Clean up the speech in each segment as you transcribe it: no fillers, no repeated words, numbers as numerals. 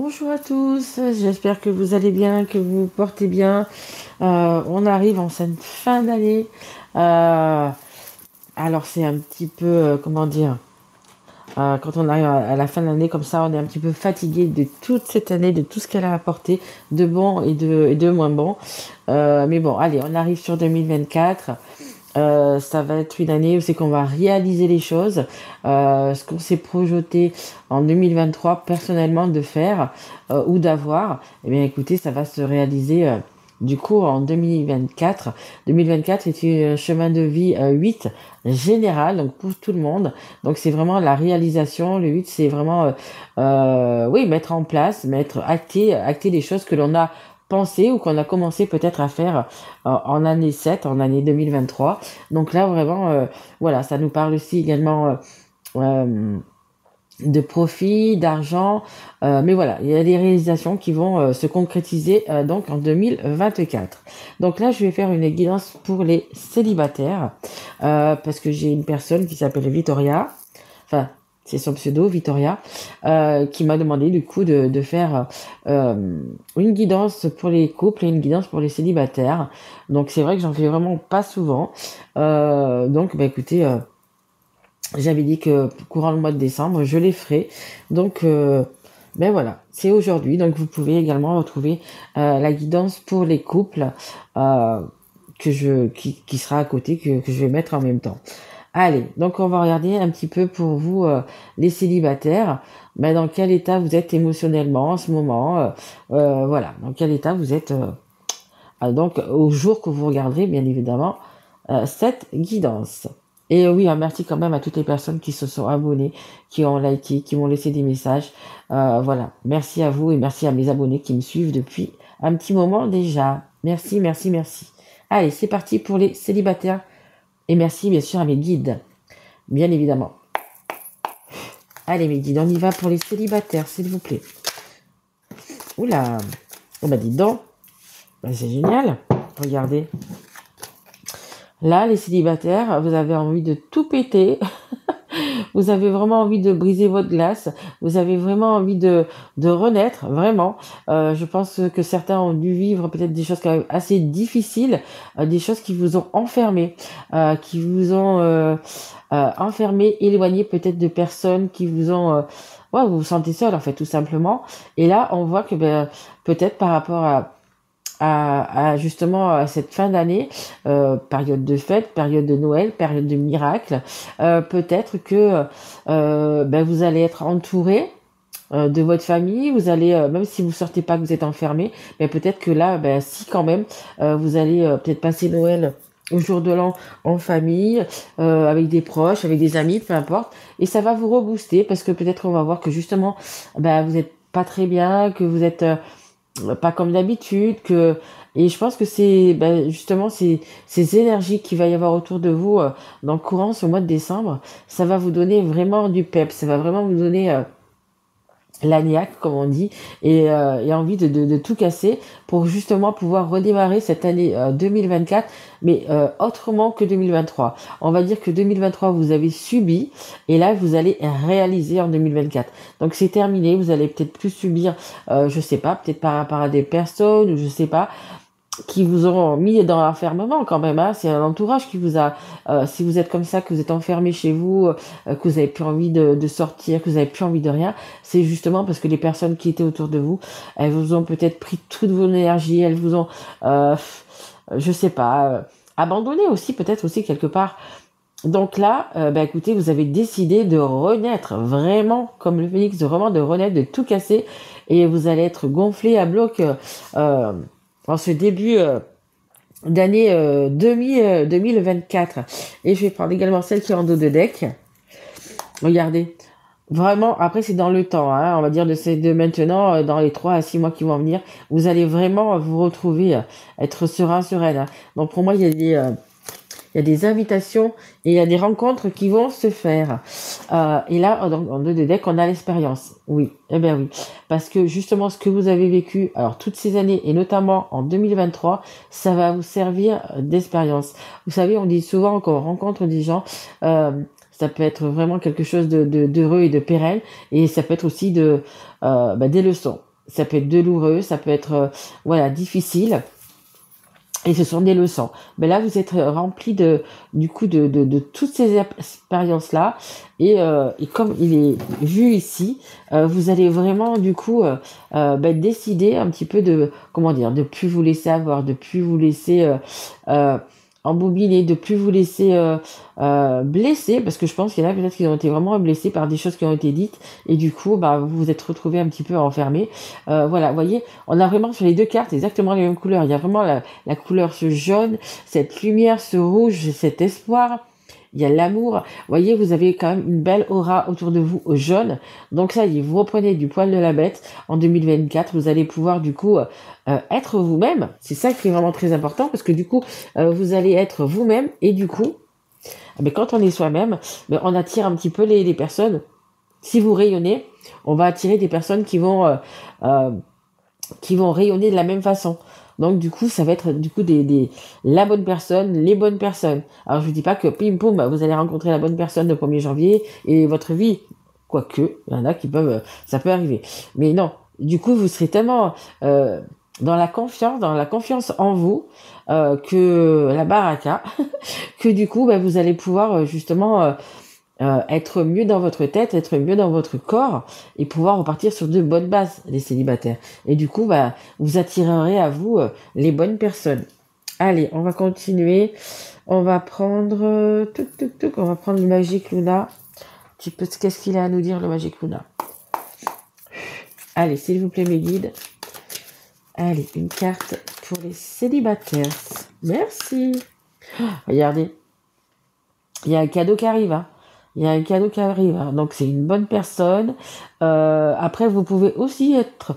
Bonjour à tous, j'espère que vous allez bien, que vous vous portez bien. On arrive en cette fin d'année. Euh, alors c'est un petit peu, comment dire, quand on arrive à la fin de l'année comme ça, on est un petit peu fatigué de toute cette année, de tout ce qu'elle a apporté, de bon et de moins bon. Mais bon, allez, on arrive sur 2024. Ça va être une année où c'est qu'on va réaliser les choses, ce qu'on s'est projeté en 2023 personnellement de faire ou d'avoir. Eh bien, écoutez, ça va se réaliser du coup en 2024. 2024 est un chemin de vie 8 général, donc pour tout le monde. Donc c'est vraiment la réalisation. Le 8, c'est vraiment oui, mettre en place, acter les choses que l'on a pensé ou qu'on a commencé peut-être à faire en année 7, en année 2023. Donc là, vraiment, voilà, ça nous parle aussi également euh, de profit, d'argent, mais voilà, il y a des réalisations qui vont se concrétiser donc en 2024. Donc là, je vais faire une guidance pour les célibataires, parce que j'ai une personne qui s'appelle Victoria, enfin, c'est son pseudo, Victoria, qui m'a demandé du coup de faire une guidance pour les couples et une guidance pour les célibataires. Donc c'est vrai que j'en fais vraiment pas souvent. Donc bah écoutez, j'avais dit que courant le mois de décembre, je les ferai. Donc ben voilà, c'est aujourd'hui. Donc vous pouvez également retrouver la guidance pour les couples qui sera à côté, que je vais mettre en même temps. Allez, donc on va regarder un petit peu pour vous, les célibataires, ben, dans quel état vous êtes émotionnellement en ce moment, voilà, dans quel état vous êtes, donc au jour que vous regarderez, bien évidemment, cette guidance. Et oui, merci quand même à toutes les personnes qui se sont abonnées, qui ont liké, qui m'ont laissé des messages. Voilà, merci à vous et merci à mes abonnés qui me suivent depuis un petit moment déjà. Merci, merci, merci. Allez, c'est parti pour les célibataires. Et merci bien sûr à mes guides, bien évidemment. Allez mes guides, on y va pour les célibataires, s'il vous plaît. Oula, oh bah dites donc, bah, c'est génial. Regardez. Là, les célibataires, vous avez envie de tout péter. Vous avez vraiment envie de briser votre glace. Vous avez vraiment envie de renaître, vraiment. Je pense que certains ont dû vivre peut-être des choses quand même assez difficiles, des choses qui vous ont enfermé, qui vous ont enfermé, éloigné peut-être de personnes qui vous ont... ouais, vous vous sentez seul en fait, tout simplement. Et là, on voit que ben, peut-être par rapport justement à cette fin d'année, période de fête, période de Noël, période de miracle, peut-être que ben, vous allez être entouré de votre famille, vous allez, même si vous sortez pas, que vous êtes enfermé, mais peut-être que là, ben, si quand même, vous allez peut-être passer Noël au jour de l'an en famille, avec des proches, avec des amis, peu importe, et ça va vous rebooster parce que peut-être qu'on va voir que justement, ben, vous êtes pas très bien, que vous êtes pas comme d'habitude, que et je pense que c'est ben, justement ces énergies qu'il va y avoir autour de vous dans le courant ce mois de décembre, ça va vous donner vraiment du pep, ça va vraiment vous donner l'agnac, comme on dit, et envie de tout casser pour justement pouvoir redémarrer cette année 2024, mais autrement que 2023. On va dire que 2023, vous avez subi, et là, vous allez réaliser en 2024. Donc, c'est terminé, vous allez peut-être plus subir, je sais pas, peut-être par rapport à des personnes, ou je sais pas, qui vous ont mis dans l'enfermement quand même, hein. C'est un entourage qui vous a, si vous êtes comme ça, que vous êtes enfermé chez vous, que vous avez plus envie de sortir, que vous avez plus envie de rien, c'est justement parce que les personnes qui étaient autour de vous, elles vous ont peut-être pris toute vos énergie, elles vous ont, je sais pas, abandonné aussi, peut-être aussi quelque part. Donc là, bah écoutez, vous avez décidé de renaître, vraiment, comme le phénix, vraiment de renaître, de tout casser, et vous allez être gonflé à bloc en ce début d'année 2024. Et je vais prendre également celle qui est en dos de deck. Regardez. Vraiment, après c'est dans le temps, hein, on va dire de maintenant, dans les 3 à 6 mois qui vont venir, vous allez vraiment vous retrouver, être serein, sereine, hein. Donc pour moi, il y a des invitations et il y a des rencontres qui vont se faire. Et là, en deux de deck, on a l'expérience. Oui, eh bien oui. Parce que justement, ce que vous avez vécu, alors toutes ces années, et notamment en 2023, ça va vous servir d'expérience. Vous savez, on dit souvent qu'on rencontre des gens, ça peut être vraiment quelque chose d'heureux et de pérenne, et ça peut être aussi des leçons. ça peut être douloureux, ça peut être voilà, difficile. Et ce sont des leçons. Mais là, vous êtes rempli du coup, de toutes ces expériences-là. Et comme il est vu ici, vous allez vraiment, du coup, décider un petit peu de, comment dire, de plus vous laisser avoir, de plus vous laisser euh, embobiner, de plus vous laisser blesser, parce que je pense qu'il y en a peut-être qui ont été vraiment blessés par des choses qui ont été dites, et du coup, vous vous êtes retrouvés un petit peu enfermés. Voilà, vous voyez, on a vraiment sur les deux cartes exactement les mêmes couleurs. Il y a vraiment la couleur, ce jaune, cette lumière, ce rouge, cet espoir. Il y a l'amour. Vous voyez, vous avez quand même une belle aura autour de vous au jaune. Donc ça y est, vous reprenez du poil de la bête. En 2024, vous allez pouvoir du coup être vous-même. C'est ça qui est vraiment très important parce que du coup, vous allez être vous-même et du coup, quand on est soi-même, on attire un petit peu les personnes. Si vous rayonnez, on va attirer des personnes euh, qui vont rayonner de la même façon. Donc du coup, ça va être du coup la bonne personne, les bonnes personnes. Alors je vous dis pas que pim poum, vous allez rencontrer la bonne personne le 1er janvier et votre vie, quoique, il y en a qui peuvent, ça peut arriver. Mais non, du coup, vous serez tellement dans la confiance en vous, que la baraka, que du coup, vous allez pouvoir justement être mieux dans votre tête, être mieux dans votre corps et pouvoir repartir sur de bonnes bases, les célibataires. Et du coup, vous attirerez à vous les bonnes personnes. Allez, on va continuer. On va prendre on va prendre le Magic Luna. Qu'est-ce qu'il a à nous dire, le Magic Luna? Allez, s'il vous plaît, mes guides. Allez, une carte pour les célibataires. Merci. Regardez. Il y a un cadeau qui arrive, hein. Il y a un cadeau qui arrive, hein. Donc c'est une bonne personne. Après, vous pouvez aussi être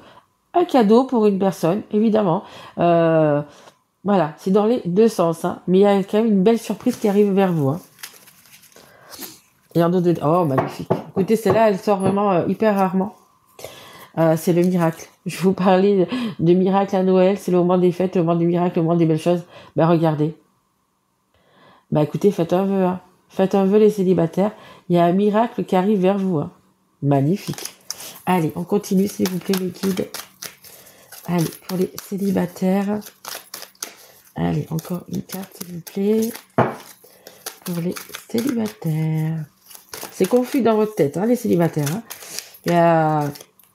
un cadeau pour une personne, évidemment. Voilà, c'est dans les deux sens, hein. Mais il y a quand même une belle surprise qui arrive vers vous, hein. Et en deux, oh, magnifique. Écoutez, celle-là, elle sort vraiment hyper rarement. C'est le miracle. Je vous parlais de miracle à Noël. C'est le moment des fêtes, le moment des miracles, le moment des belles choses. Regardez. Écoutez, faites un vœu, hein. Faites un vœu, les célibataires. Il y a un miracle qui arrive vers vous, hein. Magnifique. Allez, on continue, s'il vous plaît, mes guides. Allez, pour les célibataires. Allez, encore une carte, s'il vous plaît. Pour les célibataires. C'est confus dans votre tête, hein, les célibataires, hein. Il y a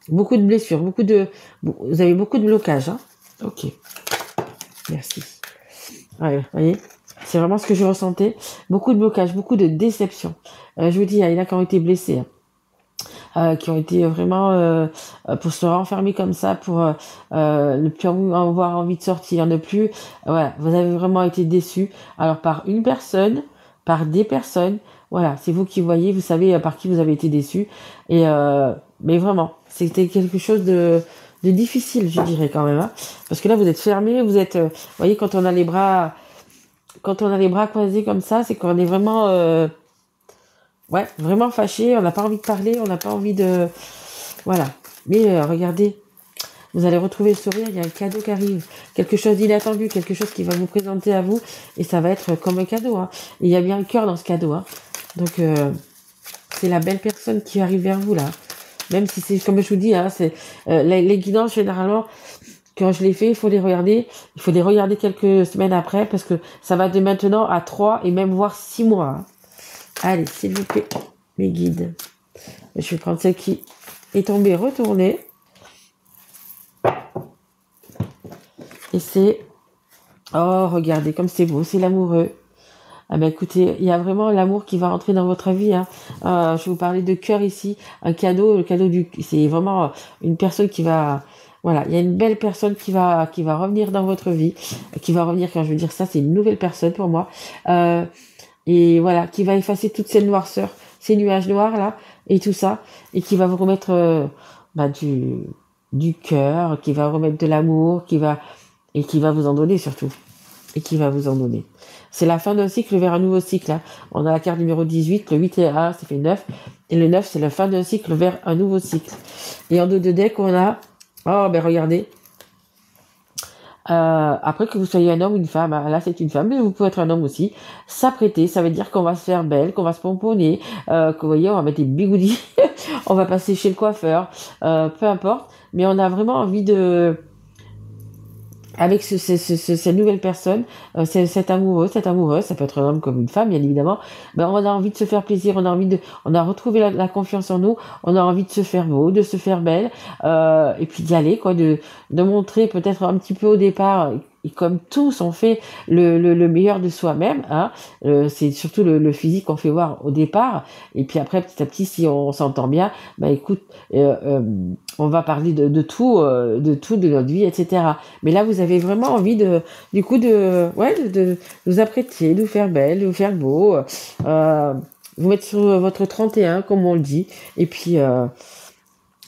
beaucoup de blessures, vous avez beaucoup de blocages, hein. Ok. Merci. Ouais, vous voyez, c'est vraiment ce que je ressentais. Beaucoup de blocages, beaucoup de déceptions. Je vous dis, il y en a qui ont été blessés, hein, qui ont été vraiment pour se renfermer comme ça, pour ne plus avoir envie de sortir, ne plus. Voilà, vous avez vraiment été déçus. Alors par une personne, par des personnes. Voilà, c'est vous qui voyez, vous savez par qui vous avez été déçus. Et mais vraiment, c'était quelque chose de difficile, je dirais quand même, hein. Parce que là, vous êtes fermé, vous êtes, vous voyez, quand on a les bras croisés comme ça, c'est qu'on est vraiment, vraiment fâché. On n'a pas envie de parler, on n'a pas envie de, voilà. Mais regardez, vous allez retrouver le sourire. Il y a un cadeau qui arrive, quelque chose d'inattendu, quelque chose qui va vous présenter à vous, et ça va être comme un cadeau, hein. Et il y a bien un cœur dans ce cadeau, hein. Donc c'est la belle personne qui arrive vers vous là. Même si c'est comme je vous dis, hein, c'est les guidances généralement. Quand je les fais, il faut les regarder quelques semaines après parce que ça va de maintenant à 3 et même voire 6 mois, hein. Allez, s'il vous plaît, mes guides. Je vais prendre celle qui est tombée, retournée. Et c'est... Oh, regardez comme c'est beau, c'est l'amoureux. Écoutez, il y a vraiment l'amour qui va rentrer dans votre vie, hein. Je vais vous parler de cœur ici, un cadeau, le cadeau c'est vraiment une personne qui va, voilà, il y a une belle personne qui va revenir dans votre vie, qui va revenir, quand je veux dire ça, c'est une nouvelle personne pour moi, et voilà, qui va effacer toutes ces noirceurs, ces nuages noirs là, et tout ça, et qui va vous remettre du cœur, qui va remettre de l'amour, qui va vous en donner surtout, et qui va vous en donner. C'est la fin d'un cycle vers un nouveau cycle, hein. On a la carte numéro 18, le 8 et 1, ça fait 9. Et le 9, c'est la fin d'un cycle vers un nouveau cycle. Et en dos de deck, on a... Oh, regardez. Après que vous soyez un homme ou une femme, hein, là c'est une femme, mais vous pouvez être un homme aussi. S'apprêter, ça veut dire qu'on va se faire belle, qu'on va se pomponner, que vous voyez, on va mettre des bigoudis, on va passer chez le coiffeur, peu importe. Mais on a vraiment envie de, avec cette nouvelle personne, cet amoureux, cette amoureuse, ça peut être un homme comme une femme, bien évidemment, ben on a envie de se faire plaisir, on a retrouvé la confiance en nous, on a envie de se faire beau, de se faire belle, et puis d'y aller, quoi, de montrer peut-être un petit peu au départ, et comme tous on fait le meilleur de soi-même, hein, c'est surtout le physique qu'on fait voir au départ, et puis après petit à petit, si on s'entend bien, bah écoute, on va parler de tout de notre vie, etc. Mais là, vous avez vraiment envie du coup, de vous apprêter, de vous faire belle, de vous faire beau, vous mettre sur votre 31, comme on le dit, et puis,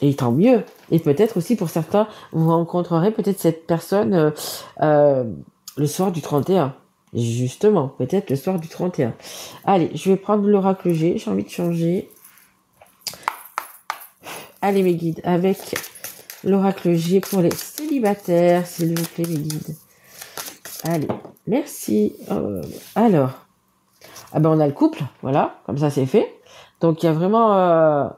et tant mieux. Et peut-être aussi pour certains, vous rencontrerez peut-être cette personne le soir du 31. Justement, peut-être le soir du 31. Allez, je vais prendre l'oracle G, j'ai envie de changer. Allez mes guides, avec l'oracle G pour les célibataires, s'il vous plaît mes guides. Allez, merci. Alors, ah ben on a le couple, voilà, comme ça c'est fait. Donc il y a vraiment,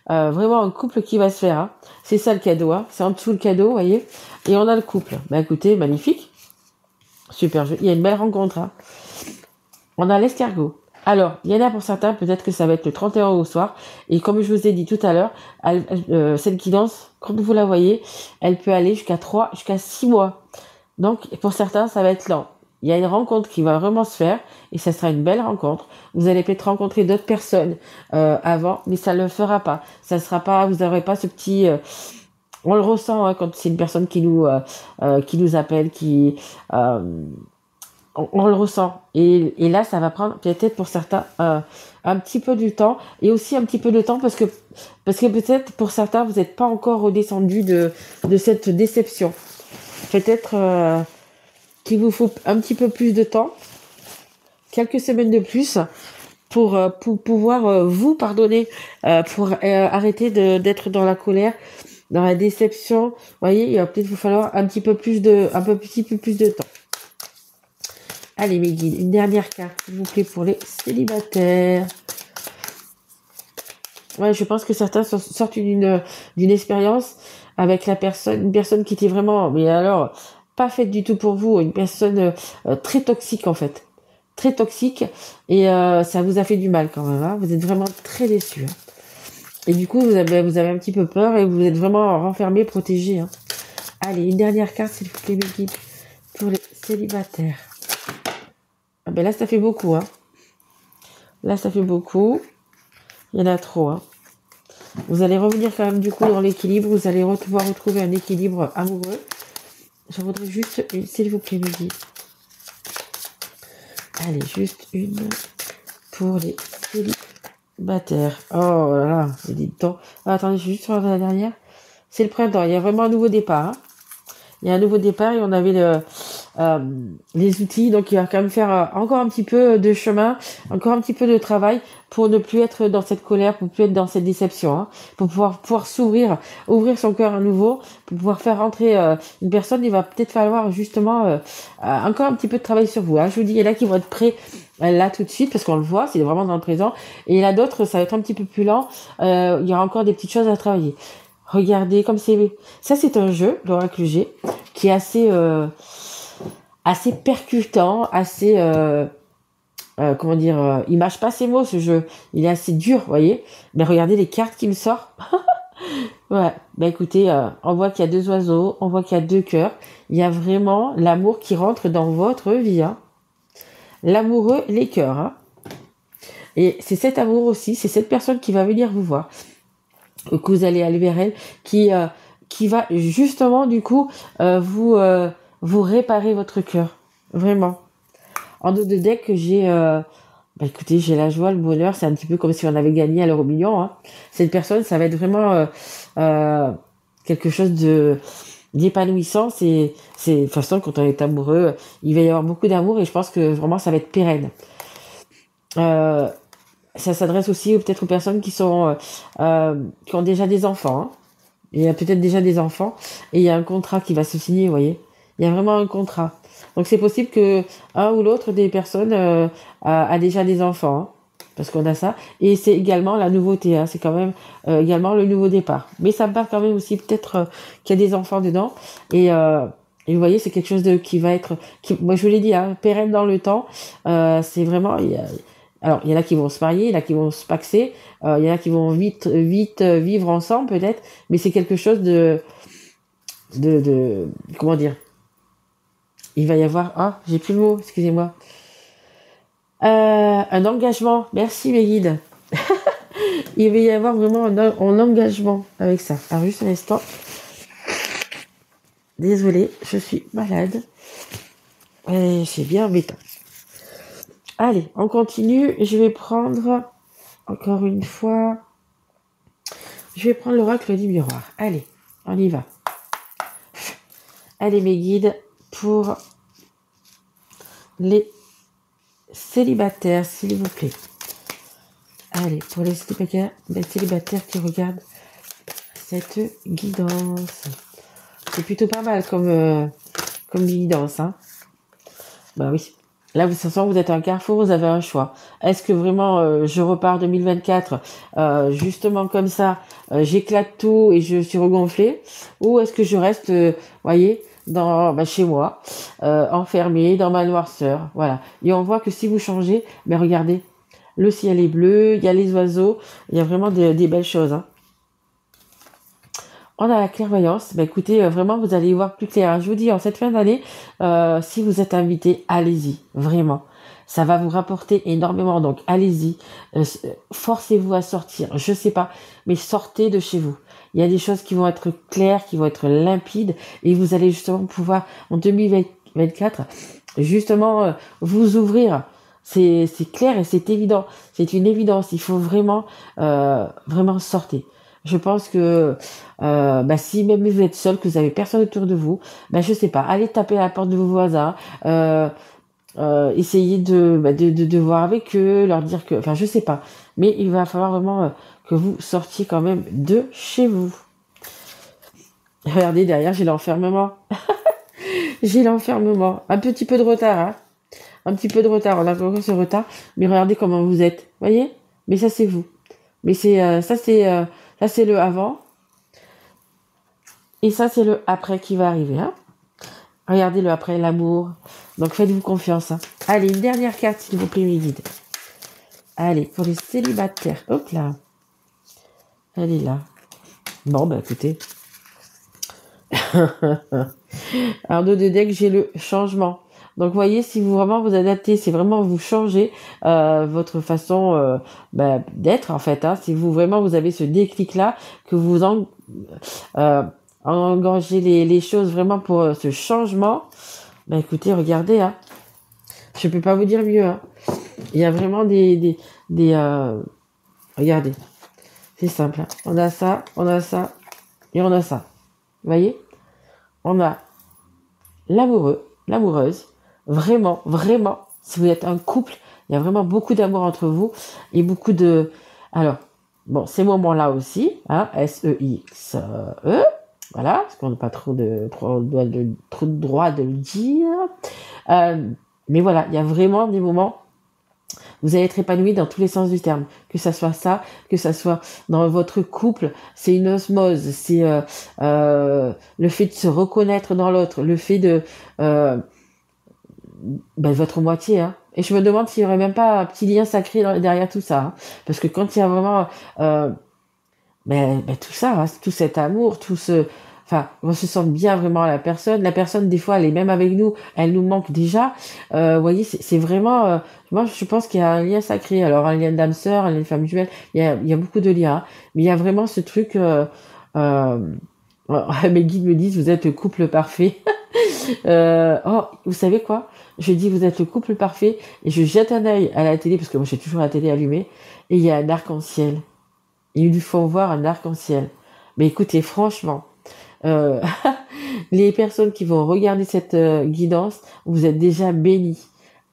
vraiment un couple qui va se faire. Hein. C'est ça le cadeau, hein. C'est en dessous le cadeau, vous voyez. Et on a le couple. Ben écoutez, magnifique, super jeu. Il y a une belle rencontre. Hein. On a l'escargot. Alors, il y en a pour certains, peut-être que ça va être le 31 au soir. Et comme je vous ai dit tout à l'heure, celle qui danse, quand vous la voyez, elle peut aller jusqu'à 6 mois. Donc, pour certains, ça va être lent. Il y a une rencontre qui va vraiment se faire et ça sera une belle rencontre. Vous allez peut-être rencontrer d'autres personnes avant, mais ça ne le fera pas. Ça sera pas, vous n'aurez pas ce petit... on le ressent hein, quand c'est une personne qui nous appelle, on le ressent. Et là, ça va prendre peut-être pour certains un petit peu du temps et aussi un petit peu de temps parce que peut-être pour certains, vous n'êtes pas encore redescendu de cette déception. Peut-être qu'il vous faut un petit peu plus de temps, quelques semaines de plus pour pouvoir vous pardonner, pour arrêter d'être dans la colère, dans la déception. Vous voyez, il va peut-être vous falloir un petit peu plus de temps. Allez mes guides, une dernière carte, s'il vous plaît, pour les célibataires. Ouais, je pense que certains sortent d'une expérience avec une personne qui était vraiment, mais alors, pas faite du tout pour vous, une personne très toxique en fait. Très toxique, et ça vous a fait du mal quand même, hein. Vous êtes vraiment très déçus. Hein. Et du coup, vous avez un petit peu peur et vous êtes vraiment renfermé, protégé. Hein. Allez, une dernière carte, s'il vous plaît, mes guides, pour les célibataires. Ah ben là, ça fait beaucoup, hein. Là, ça fait beaucoup. Il y en a trop, hein. Vous allez revenir quand même, du coup, dans l'équilibre. Vous allez pouvoir retrouver un équilibre amoureux. Je voudrais juste une, s'il vous plaît, mes guides. Allez, juste une pour les célibataires. Oh là là, j'ai dit temps. Ah, attendez, je suis juste sur la dernière. C'est le printemps. Il y a vraiment un nouveau départ, hein. Il y a un nouveau départ et on avait les outils, donc il va quand même faire encore un petit peu de chemin, encore un petit peu de travail pour ne plus être dans cette colère, pour ne plus être dans cette déception, hein, pour pouvoir s'ouvrir, ouvrir son cœur à nouveau, pour pouvoir faire rentrer une personne. Il va peut-être falloir justement encore un petit peu de travail sur vous. Hein. Je vous dis, il y en a qui vont être prêts là tout de suite parce qu'on le voit, c'est vraiment dans le présent, et il y en a d'autres, ça va être un petit peu plus lent. Il y aura encore des petites choses à travailler. Regardez comme ça, c'est un jeu, l'oracle G, qui est assez percutant, assez comment dire, il mâche pas ses mots ce jeu, il est assez dur, vous voyez. Mais regardez les cartes qu'il me sort. Ouais, bah écoutez, on voit qu'il y a 2 oiseaux, on voit qu'il y a 2 cœurs, il y a vraiment l'amour qui rentre dans votre vie, hein. L'amoureux, les cœurs, hein. Et c'est cet amour aussi, c'est cette personne qui va venir vous voir, que vous allez aller vers elle, qui va justement du coup vous réparer votre cœur, vraiment. En dos de deck, j'ai bah écoutez, j'ai la joie, le bonheur, c'est un petit peu comme si on avait gagné à l'euro million, hein. Cette personne, ça va être vraiment quelque chose d'épanouissant. C'est de toute façon, quand on est amoureux, il va y avoir beaucoup d'amour et je pense que vraiment ça va être pérenne. Ça s'adresse aussi peut-être aux personnes qui ont déjà des enfants, hein. Il y a peut-être déjà des enfants et il y a un contrat qui va se signer, vous voyez. Il y a vraiment un contrat. Donc c'est possible que un ou l'autre des personnes a déjà des enfants, hein, parce qu'on a ça. Et c'est également la nouveauté, hein, c'est quand même également le nouveau départ. Mais ça me parle quand même aussi peut-être qu'il y a des enfants dedans. Et, euh, et vous voyez, c'est quelque chose qui va être, moi je vous l'ai dit, hein, pérenne dans le temps. C'est vraiment, alors il y en a qui vont se marier, il y en a qui vont se paxer, il y en a qui vont vite vivre ensemble peut-être. Mais c'est quelque chose de comment dire, il va y avoir, ah, j'ai plus le mot, excusez-moi. Un engagement. Merci mes guides. Il va y avoir vraiment un engagement avec ça. Alors juste un instant. Désolée, je suis malade. C'est bien embêtant. Allez, on continue. Je vais prendre, encore une fois, je vais prendre l'oracle du miroir. Allez, on y va. Allez mes guides, pour les célibataires, s'il vous plaît. Allez, pour les célibataires qui regardent cette guidance. C'est plutôt pas mal comme guidance, hein. Bah oui. Là, de toute façon, vous êtes à un carrefour, vous avez un choix. Est-ce que vraiment, je repars 2024, justement comme ça, j'éclate tout et je suis regonflée, ou est-ce que je reste, voyez, chez moi, enfermée dans ma noirceur, voilà. Et on voit que si vous changez, mais regardez, le ciel est bleu, il y a les oiseaux, il y a vraiment des belles choses, hein. On a la clairvoyance. Bah écoutez, vraiment, vous allez y voir plus clair. Je vous dis, en cette fin d'année, si vous êtes invité, allez-y, vraiment. Ça va vous rapporter énormément, donc allez-y. Forcez-vous à sortir. Je sais pas, mais sortez de chez vous. Il y a des choses qui vont être claires, qui vont être limpides, et vous allez justement pouvoir, en 2024, justement, vous ouvrir. C'est clair et c'est évident. C'est une évidence. Il faut vraiment, vraiment sortir. Je pense que si même vous êtes seul, que vous avez personne autour de vous, je sais pas, allez taper à la porte de vos voisins, essayez de voir avec eux, leur dire que, enfin je sais pas, mais il va falloir vraiment que vous sortiez quand même de chez vous. Regardez derrière, j'ai l'enfermement. J'ai l'enfermement. Un petit peu de retard, hein. Un petit peu de retard, on a encore ce retard, mais regardez comment vous êtes, voyez. Mais ça c'est vous. Mais ça c'est le avant. Et ça, c'est le après qui va arriver. Hein. Regardez le après, l'amour. Donc, faites-vous confiance. Hein. Allez, une dernière carte, s'il vous plaît, mes guides. Allez, pour les célibataires. Hop là. Elle est là. Bon, écoutez. Alors, de deck, j'ai le changement. Donc, voyez, si vous vraiment vous adaptez, c'est vraiment vous changez votre façon d'être, en fait. Hein. Si vous avez ce déclic-là, que vous engagez les choses vraiment pour ce changement, écoutez, regardez, hein. Je peux pas vous dire mieux. Hein. Il y a vraiment regardez, c'est simple. Hein. On a ça et on a ça. Vous voyez, on a l'amoureux, l'amoureuse. Vraiment, vraiment, si vous êtes un couple, il y a vraiment beaucoup d'amour entre vous et beaucoup de... Alors, bon, ces moments-là aussi, hein, S-E-X-E, voilà, parce qu'on n'a pas trop de droit de le dire. Mais voilà, il y a vraiment des moments, vous allez être épanoui dans tous les sens du terme. Que ça soit ça, que ça soit dans votre couple, c'est une osmose, c'est le fait de se reconnaître dans l'autre, le fait de... votre moitié, hein. Et je me demande s'il y aurait même pas un petit lien sacré derrière tout ça, hein. Parce que quand il y a vraiment tout ça, hein, tout cet amour, on se sent bien vraiment à la personne des fois elle est même avec nous, elle nous manque déjà, vous voyez, c'est vraiment moi je pense qu'il y a un lien sacré, alors un lien d'âme sœur, un lien de femme jumelle, il y a beaucoup de liens, hein. Mais il y a vraiment ce truc mes guides me disent vous êtes le couple parfait. Vous savez quoi, je dis vous êtes le couple parfait et je jette un œil à la télé parce que moi j'ai toujours la télé allumée et il y a un arc-en-ciel. Ils lui font voir un arc-en-ciel. Mais écoutez, franchement, les personnes qui vont regarder cette guidance, vous êtes déjà bénis.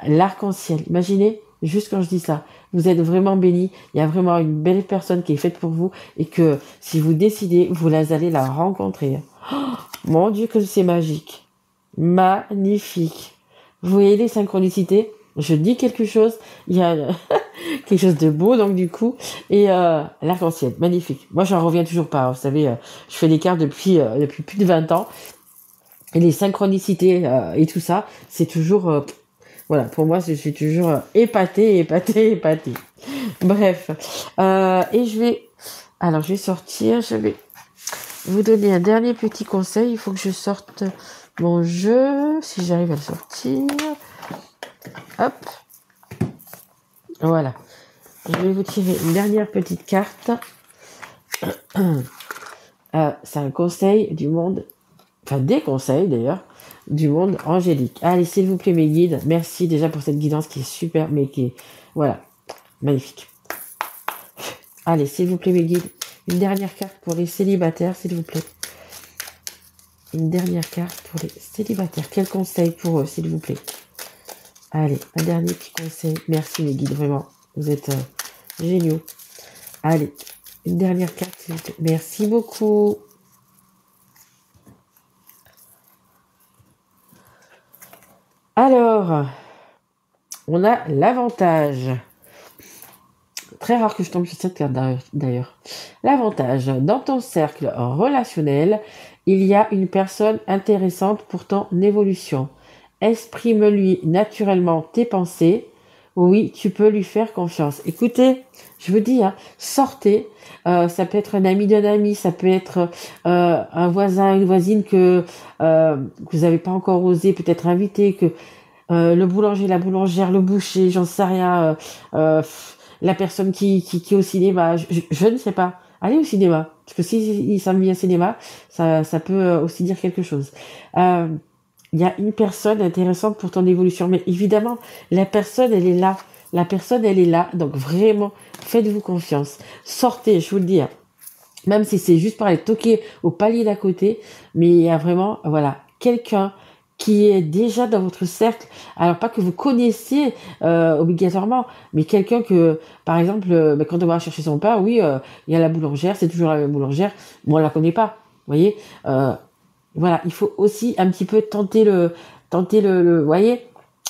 L'arc-en-ciel, imaginez, juste quand je dis ça, vous êtes vraiment bénis. Il y a vraiment une belle personne qui est faite pour vous et que si vous décidez, vous allez la rencontrer. Oh, mon Dieu, que c'est magique. magnifique. Vous voyez les synchronicités? Je dis quelque chose, il y a quelque chose de beau, donc du coup, et l'arc-en-ciel, magnifique. Moi, j'en reviens toujours pas, vous savez, je fais les cartes depuis plus de 20 ans, et les synchronicités et tout ça, c'est toujours, voilà, pour moi, je suis toujours épatée. Bref, et je vais sortir, je vais vous donner un dernier petit conseil. Il faut que je sorte mon jeu, si j'arrive à le sortir. Hop, voilà. Je vais vous tirer une dernière petite carte. C'est un conseil du monde, enfin des conseils d'ailleurs, du monde angélique. Allez, s'il vous plaît, mes guides, merci déjà pour cette guidance qui est super, mais qui est, voilà, magnifique. Allez, s'il vous plaît, mes guides, une dernière carte pour les célibataires, s'il vous plaît. Une dernière carte pour les célibataires. Quel conseil pour eux, s'il vous plaît? Allez, un dernier petit conseil. Merci, mes guides, vraiment. Vous êtes géniaux. Allez, une dernière carte, s'il vous plaît. Merci beaucoup. Alors, on a l'avantage. Très rare que je tombe sur cette carte d'ailleurs. L'avantage, dans ton cercle relationnel, il y a une personne intéressante pour ton évolution. Exprime-lui naturellement tes pensées. Oui, tu peux lui faire confiance. Écoutez, je vous dis, hein, sortez. Ça peut être un ami d'un ami, ça peut être un voisin, une voisine que vous n'avez pas encore osé peut-être inviter, que le boulanger, la boulangère, le boucher, j'en sais rien. La personne qui est au cinéma, je ne sais pas. Allez au cinéma, parce que si ça me vient au cinéma, ça peut aussi dire quelque chose. Il y a une personne intéressante pour ton évolution, mais évidemment, la personne, elle est là. La personne, elle est là, donc vraiment, faites-vous confiance. Sortez, je vous le dis, hein. Même si c'est juste pour aller toquer au palier d'à côté, mais il y a vraiment, voilà, quelqu'un qui est déjà dans votre cercle, alors pas que vous connaissiez obligatoirement, mais quelqu'un que, par exemple, quand on va chercher son pain, oui, il y a la boulangère, c'est toujours la même boulangère, moi on la connaît pas, vous voyez, voilà, il faut aussi un petit peu tenter le voyez,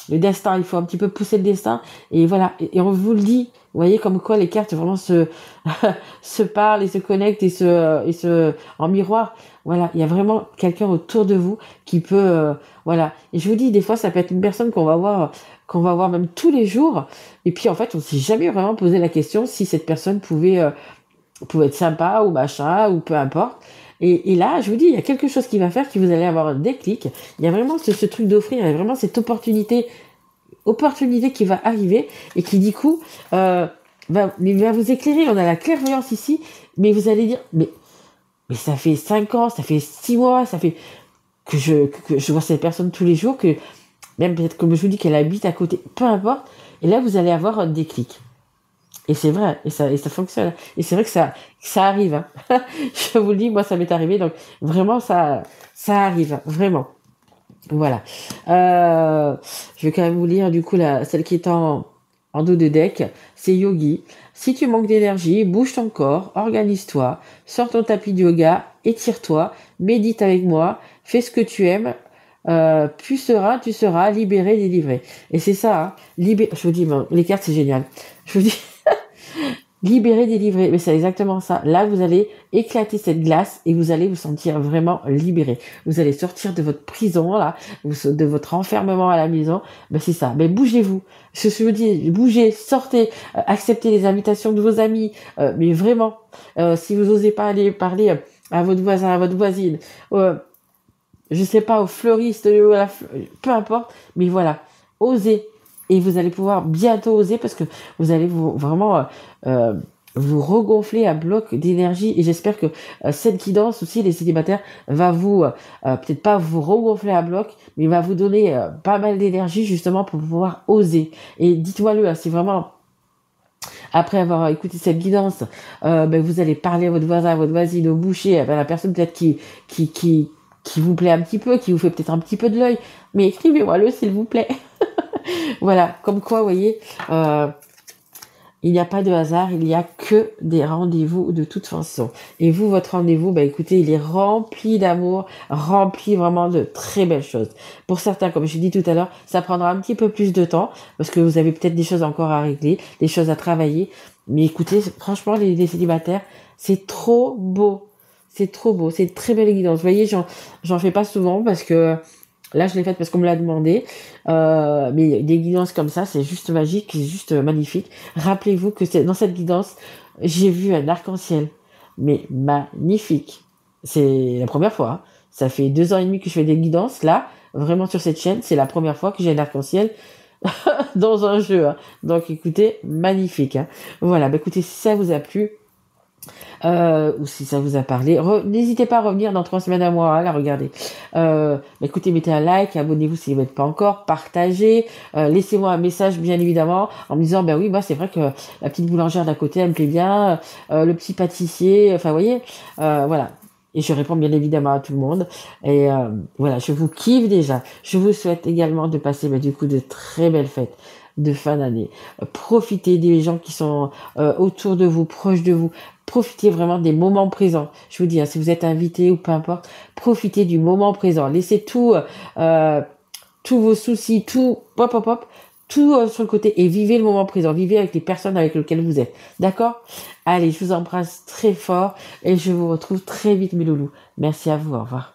le destin, il faut un petit peu pousser le destin, et voilà, et on vous le dit, vous voyez, comme quoi les cartes vraiment se parlent et se connectent et en miroir. Voilà, il y a vraiment quelqu'un autour de vous qui peut, voilà. Et je vous dis, des fois, ça peut être une personne qu'on va voir même tous les jours. Et puis, en fait, on s'est jamais vraiment posé la question si cette personne pouvait être sympa ou machin ou peu importe. Et là, je vous dis, il y a quelque chose qui va faire que vous allez avoir un déclic. Il y a vraiment ce truc d'offrir, il y a vraiment cette opportunité qui va arriver et qui, du coup, va vous éclairer. On a la clairvoyance ici, mais vous allez dire, mais ça fait 5 ans, ça fait 6 mois, ça fait que je vois cette personne tous les jours, que même peut-être comme je vous dis qu'elle habite à côté, peu importe. Et là, vous allez avoir un déclic. Et c'est vrai, et ça fonctionne. Et c'est vrai que ça arrive. Hein. Je vous le dis, moi, ça m'est arrivé. Donc, vraiment, ça arrive. Vraiment. Voilà. Je vais quand même vous lire, du coup, celle qui est en dos de deck. C'est Yogi. Si tu manques d'énergie, bouge ton corps, organise-toi, sors ton tapis de yoga, étire-toi, médite avec moi, fais ce que tu aimes. Tu seras libéré, délivré. Et c'est ça, hein. Je vous dis, les cartes, c'est génial. Je vous dis, libéré, délivré. Mais c'est exactement ça. Là, vous allez éclater cette glace et vous allez vous sentir vraiment libéré. Vous allez sortir de votre prison, là, de votre enfermement à la maison. Ben, c'est ça. Mais bougez-vous. Je vous dis, bougez, sortez, acceptez les invitations de vos amis. Mais vraiment, si vous n'osez pas aller parler à votre voisin, à votre voisine, je sais pas, au fleuriste, peu importe, mais voilà, osez. Et vous allez pouvoir bientôt oser parce que vous allez vraiment vous regonfler à bloc d'énergie. Et j'espère que cette guidance aussi, les célibataires, va vous, peut-être pas vous regonfler à bloc, mais va vous donner pas mal d'énergie justement pour pouvoir oser. Et dites-moi-le, hein, c'est vraiment... Après avoir écouté cette guidance, vous allez parler à votre voisin, à votre voisine, au boucher, à la personne peut-être qui vous plaît un petit peu, qui vous fait peut-être un petit peu de l'œil, mais écrivez-moi-le s'il vous plaît. Voilà, comme quoi, vous voyez, Il n'y a pas de hasard, il n'y a que des rendez-vous de toute façon. Et vous, votre rendez-vous, bah écoutez, il est rempli d'amour, rempli vraiment de très belles choses. Pour certains, comme je l'ai dit tout à l'heure, ça prendra un petit peu plus de temps parce que vous avez peut-être des choses encore à régler, des choses à travailler. Mais écoutez, franchement, les célibataires, c'est trop beau. C'est trop beau, c'est une très belle guidance. Vous voyez, j'en fais pas souvent parce que là, je l'ai faite parce qu'on me l'a demandé. Mais des guidances comme ça, c'est juste magique, c'est juste magnifique. Rappelez-vous que c'est dans cette guidance, j'ai vu un arc-en-ciel, mais magnifique. C'est la première fois, hein. Ça fait 2 ans et demi que je fais des guidances. Là, vraiment sur cette chaîne, c'est la première fois que j'ai un arc-en-ciel dans un jeu, hein. Donc écoutez, magnifique, hein. Voilà, bah écoutez, si ça vous a plu, ou si ça vous a parlé, n'hésitez pas à revenir dans 3 semaines à moi, là, regardez. Bah écoutez, mettez un like, abonnez-vous si vous n'êtes pas encore, partagez, laissez-moi un message, bien évidemment, en me disant, ben oui, moi, c'est vrai que la petite boulangère d'à côté, elle me plaît bien, le petit pâtissier, enfin, vous voyez, voilà. Et je réponds bien évidemment à tout le monde. Et voilà, je vous kiffe déjà. Je vous souhaite également de passer du coup de très belles fêtes de fin d'année. Profitez des gens qui sont autour de vous, proches de vous. Profitez vraiment des moments présents. Je vous dis, hein, si vous êtes invité ou peu importe, profitez du moment présent. Laissez tout, tous vos soucis, tout, pop, pop, pop, tout sur le côté et vivez le moment présent. Vivez avec les personnes avec lesquelles vous êtes. D'accord? Allez, je vous embrasse très fort et je vous retrouve très vite, mes loulous. Merci à vous. Au revoir.